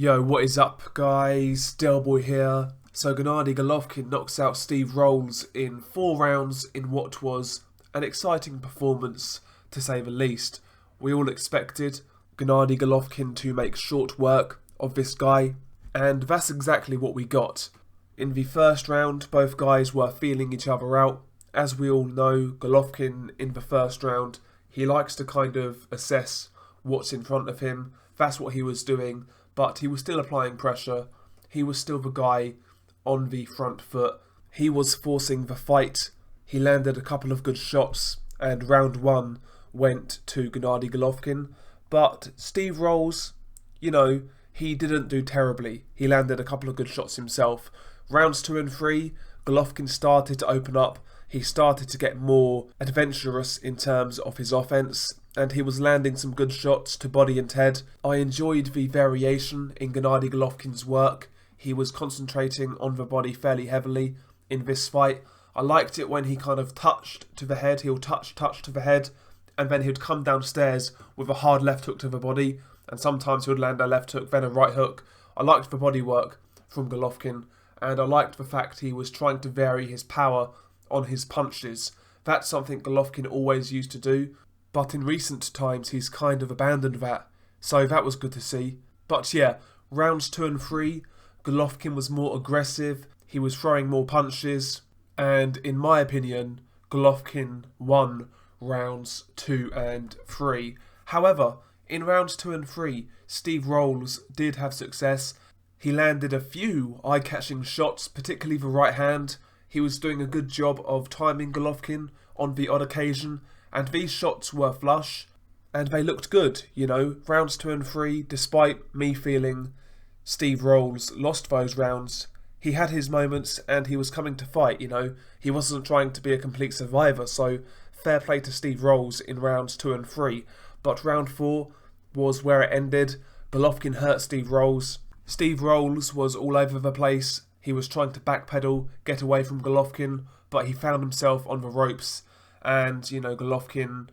Yo, what is up, guys? Delboy here. So Gennady Golovkin knocks out Steve Rolls in 4 rounds in what was an exciting performance, to say the least. We all expected Gennady Golovkin to make short work of this guy, and that's exactly what we got. In the first round, both guys were feeling each other out. As we all know, Golovkin in the first round, he likes to kind of assess what's in front of him. That's what he was doing. But he was still applying pressure. He was still the guy on the front foot. He was forcing the fight. He landed a couple of good shots, and round 1 went to Gennady Golovkin. But Steve Rolls, he didn't do terribly. He landed a couple of good shots himself. Rounds 2 and 3, Golovkin started to open up. He started to get more adventurous in terms of his offense, and he was landing some good shots to body and head. I enjoyed the variation in Gennady Golovkin's work. He was concentrating on the body fairly heavily in this fight. I liked it when he kind of touched to the head. He'll touch to the head, and then he'd come downstairs with a hard left hook to the body, and sometimes he would land a left hook, then a right hook. I liked the body work from Golovkin, and I liked the fact he was trying to vary his power on his punches. That's something Golovkin always used to do, but in recent times he's kind of abandoned that, so that was good to see. But yeah, rounds 2 and 3, Golovkin was more aggressive, he was throwing more punches, and in my opinion, Golovkin won rounds 2 and 3. However, in rounds 2 and 3, Steve Rolls did have success. He landed a few eye-catching shots, particularly the right hand. He was doing a good job of timing Golovkin on the odd occasion, and these shots were flush, and they looked good, Rounds 2 and 3, despite me feeling Steve Rolls lost those rounds, he had his moments and he was coming to fight, He wasn't trying to be a complete survivor, so fair play to Steve Rolls in rounds 2 and 3. But round 4 was where it ended. Golovkin hurt Steve Rolls. Steve Rolls was all over the place. He was trying to backpedal, get away from Golovkin, but he found himself on the ropes, and Golovkin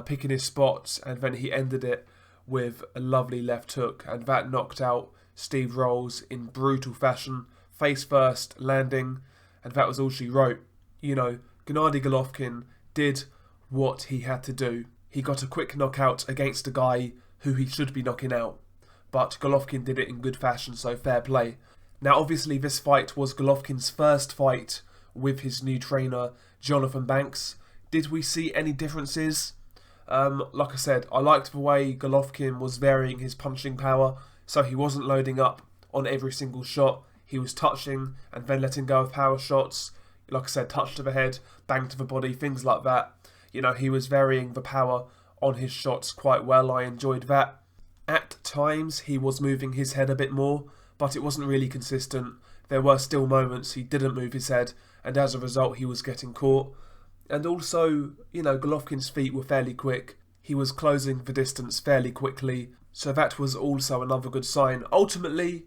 picking his spots, and then he ended it with a lovely left hook, and that knocked out Steve Rolls in brutal fashion, face first, landing, and that was all she wrote. Gennady Golovkin did what he had to do. He got a quick knockout against a guy who he should be knocking out, but Golovkin did it in good fashion, so fair play. Now, obviously, this fight was Golovkin's first fight with his new trainer, Jonathan Banks. Did we see any differences? Like I said, I liked the way Golovkin was varying his punching power, so he wasn't loading up on every single shot. He was touching and then letting go of power shots. Like I said, touch to the head, bang to the body, things like that. He was varying the power on his shots quite well. I enjoyed that. At times, he was moving his head a bit more, but it wasn't really consistent. There were still moments he didn't move his head, and as a result he was getting caught. And also, Golovkin's feet were fairly quick. He was closing the distance fairly quickly, so that was also another good sign. Ultimately,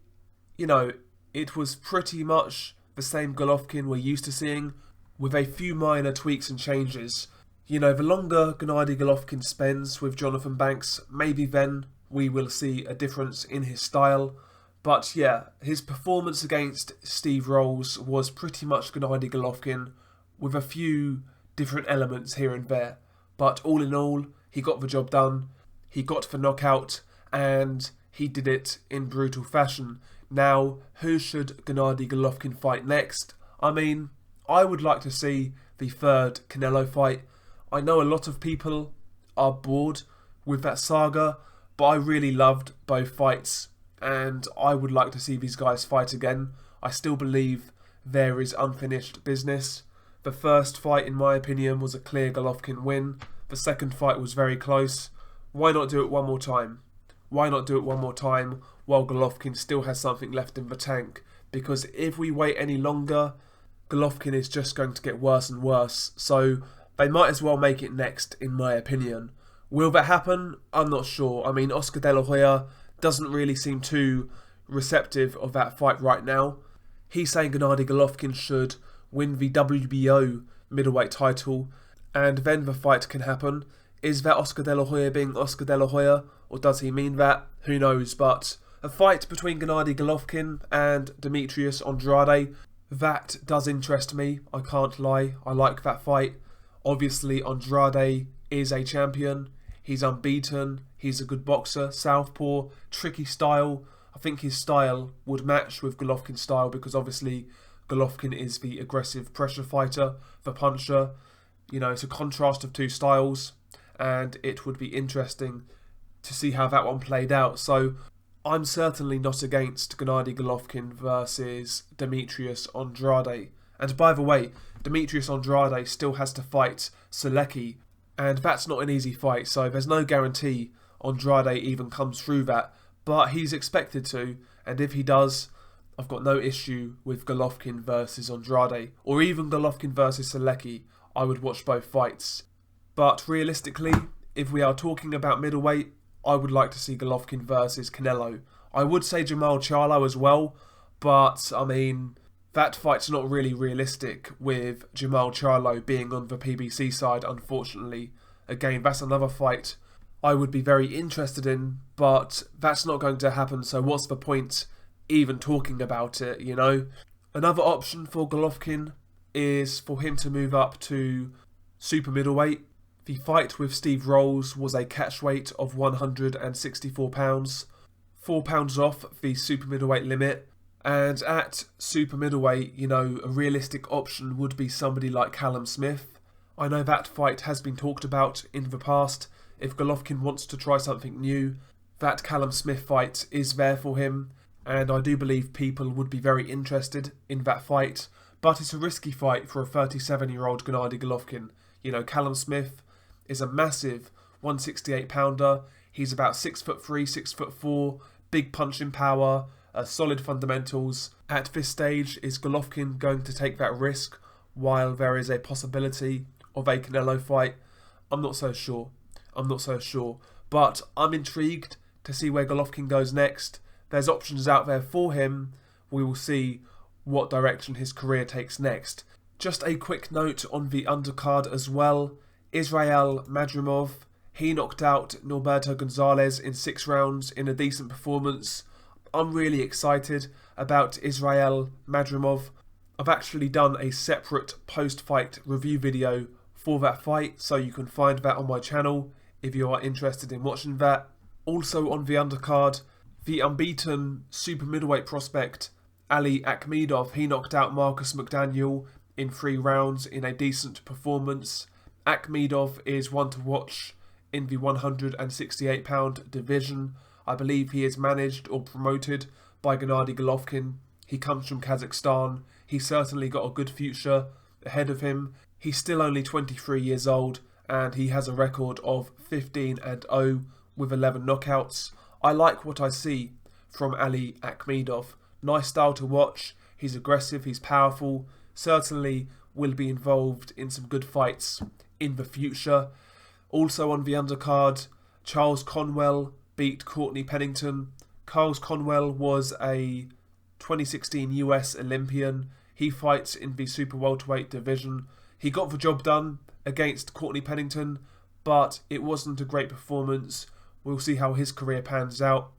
it was pretty much the same Golovkin we're used to seeing, with a few minor tweaks and changes. The longer Gennady Golovkin spends with Jonathan Banks, maybe then we will see a difference in his style. But yeah, his performance against Steve Rolls was pretty much Gennady Golovkin, with a few different elements here and there. But all in all, he got the job done, he got the knockout, and he did it in brutal fashion. Now, who should Gennady Golovkin fight next? I would like to see the 3rd Canelo fight. I know a lot of people are bored with that saga, but I really loved both fights, and I would like to see these guys fight again. I still believe there is unfinished business. The first fight, in my opinion, was a clear Golovkin win. The second fight was very close. Why not do it one more time? Why not do it one more time while Golovkin still has something left in the tank? Because if we wait any longer, Golovkin is just going to get worse and worse. So they might as well make it next, in my opinion. Will that happen? I'm not sure. Oscar De La Hoya doesn't really seem too receptive of that fight right now. He's saying Gennady Golovkin should win the WBO middleweight title, and then the fight can happen. Is that Oscar De La Hoya being Oscar De La Hoya, or does he mean that? Who knows, but A fight between Gennady Golovkin and Demetrius Andrade. That does interest me, I can't lie. I like that fight. Obviously, Andrade is a champion. He's unbeaten. He's a good boxer. Southpaw, tricky style. I think his style would match with Golovkin's style because obviously Golovkin is the aggressive pressure fighter, the puncher. You know, it's a contrast of two styles, and it would be interesting to see how that one played out. So I'm certainly not against Gennady Golovkin versus Demetrius Andrade. And by the way, Demetrius Andrade still has to fight Selecki, and that's not an easy fight, so there's no guarantee Andrade even comes through that, but he's expected to, and if he does, I've got no issue with Golovkin versus Andrade, or even Golovkin versus Selecki. I would watch both fights. But realistically, if we are talking about middleweight, I would like to see Golovkin versus Canelo. I would say Jamal Charlo as well, but I mean, that fight's not really realistic with Jamal Charlo being on the PBC side, unfortunately. Again, that's another fight I would be very interested in, but that's not going to happen, so what's the point even talking about it, you know? Another option for Golovkin is for him to move up to super middleweight. The fight with Steve Rolls was a catch weight of £164, 4 pounds off the super middleweight limit. And at super middleweight, you know, a realistic option would be somebody like Callum Smith. I know that fight has been talked about in the past. If Golovkin wants to try something new, that Callum Smith fight is there for him. And I do believe people would be very interested in that fight. But it's a risky fight for a 37-year-old Gennady Golovkin. You know, Callum Smith is a massive 168-pounder. He's about 6'3", 6'4", big punching power, solid fundamentals. At this stage, is Golovkin going to take that risk while there is a possibility of a Canelo fight? I'm not so sure. But I'm intrigued to see where Golovkin goes next. There's options out there for him. We will see what direction his career takes next. Just a quick note on the undercard as well. Israel Madrimov, he knocked out Norberto Gonzalez in 6 rounds in a decent performance. I'm really excited about Israel Madrimov. I've actually done a separate post-fight review video for that fight, so you can find that on my channel if you are interested in watching that. Also on the undercard, the unbeaten super middleweight prospect Ali Akhmedov, he knocked out Marcus McDaniel in 3 rounds in a decent performance. Akhmedov is one to watch in the 168-pound division. I believe he is managed or promoted by Gennady Golovkin. He comes from Kazakhstan. He's certainly got a good future ahead of him. He's still only 23 years old and he has a record of 15-0 with 11 knockouts. I like what I see from Ali Akhmedov. Nice style to watch. He's aggressive, he's powerful. Certainly will be involved in some good fights in the future. Also on the undercard, Charles Conwell beat Courtney Pennington. Charles Conwell was a 2016 US Olympian. He fights in the super welterweight division. He got the job done against Courtney Pennington, but it wasn't a great performance. We'll see how his career pans out.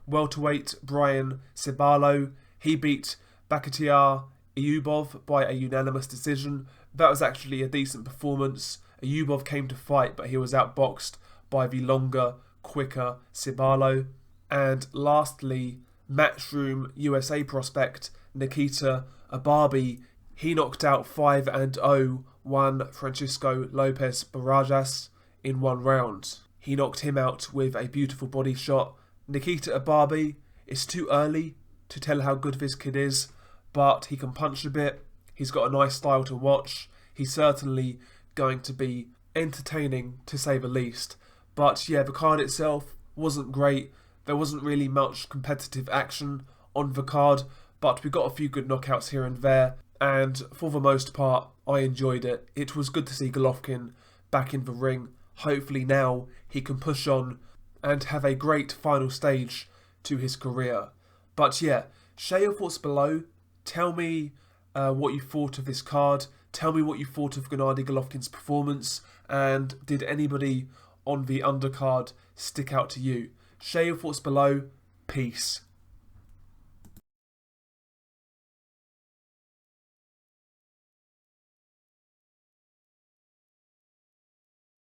Welterweight Brian Cibalo, he beat Bakatiar Ayubov by a unanimous decision. That was actually a decent performance. Ayubov came to fight, but he was outboxed by the longer, quicker Cibalo. And lastly, Matchroom USA prospect Nikita Ababi, he knocked out 5-0 one Francisco Lopez Barajas in 1 round. He knocked him out with a beautiful body shot. Nikita Ababi, it's too early to tell how good this kid is, but he can punch a bit. He's got a nice style to watch. He's certainly going to be entertaining, to say the least. But yeah, the card itself wasn't great. There wasn't really much competitive action on the card, but we got a few good knockouts here and there, and for the most part, I enjoyed it. It was good to see Golovkin back in the ring. Hopefully now he can push on and have a great final stage to his career. But yeah, share your thoughts below. Tell me what you thought of this card. Tell me what you thought of Gennady Golovkin's performance, and did anybody on the undercard stick out to you? Share your thoughts below. Peace.